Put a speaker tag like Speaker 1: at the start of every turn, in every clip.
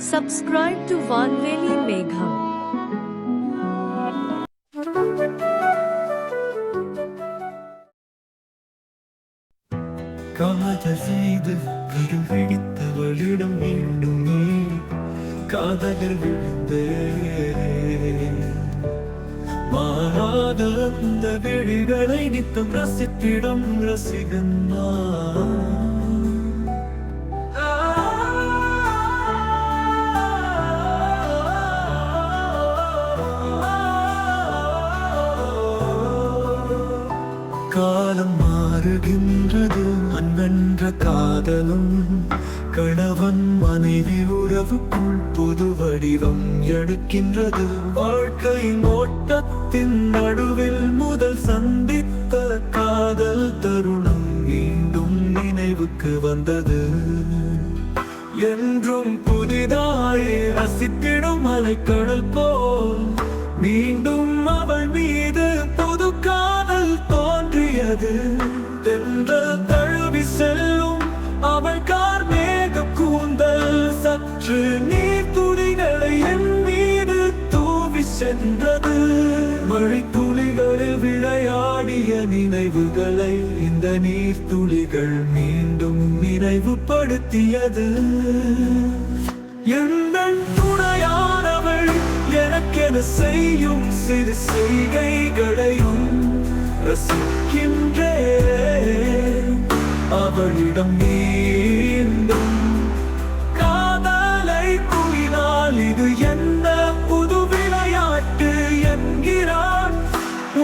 Speaker 1: Subscribe to Vanveli Megham.
Speaker 2: காதல் செய்து கடும் பிடித்தவளிடம் மீண்டும் நீ காதலில் விழுந்தே மாறாத அந்த விழிகளை நித்தம் ரசித்திடம் ரசிகன் காலம் மாறுகின்றது அன்பென்ற காதலும் கணவன் மனைவி உறவுக்குள் புது வடிவம் எடுக்கின்றது வாழ்க்கையின் ஓட்டத்தின் நடுவில் முதல் சந்தித்த காதல் தருணம் மீண்டும் நினைவுக்கு வந்தது என்றும் புதிதாயே ரசித்திடும் அலைக்கடல் போல் மீண்டும் அவள் மீது புது காதல் தோன்றியது தென்றல் தழுவி செல்லும் அவள் கார்மேக கூந்தல் சற்று நீர் துளிகளை என் மீது தூவி சென்றது மழை துளிகளில் விளையாடிய நினைவுகளை இந்த நீர் துளிகள் மீண்டும் நினைவுபடுத்தியது எந்தன் துணையானவள் எனக்கென செய்யும் சிறு செய்கைகளையும் ரசிக்கின்றேன் அவளிடம் மீண்டும் காதலை கூறினால் இது என்ன புது விளையாட்டு என்கிறான்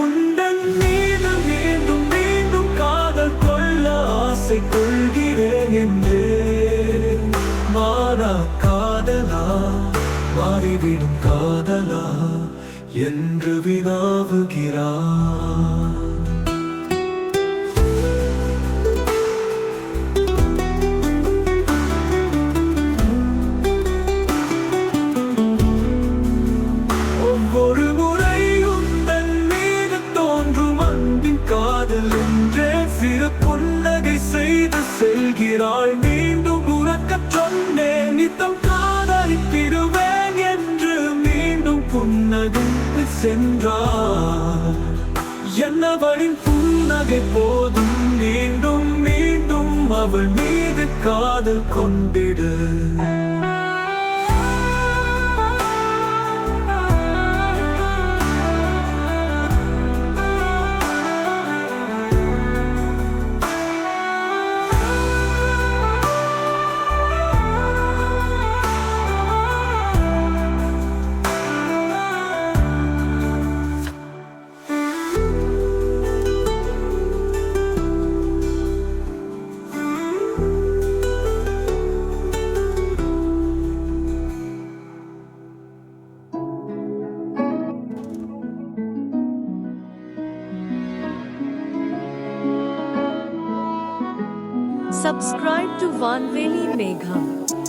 Speaker 2: உந்தன் மீது மீண்டும் மீண்டும் காதல் கொள்ள ஆசை கொள்கிறேன் என்றேன் மாறா காதலா மாறிவிடும் காதலா என்று வினாவுகிறான் ஒவ்வொரு முறையும் தன் மீது தோன்றும் அன்பின் காதல் என்றே சிறு புன்னகை செய்து செல்கிறாள் மீண்டும் உறக்கச் சொன்னேன் நித்தம் காதலித்திடுவேன் என்று மீண்டும் புன்னகை சென்றார் என்னவளின் புன்னகை போதும் மீண்டும் மீண்டும் அவள் மீது காதல் கொண்டிடு
Speaker 1: Subscribe to Vanveli Megham.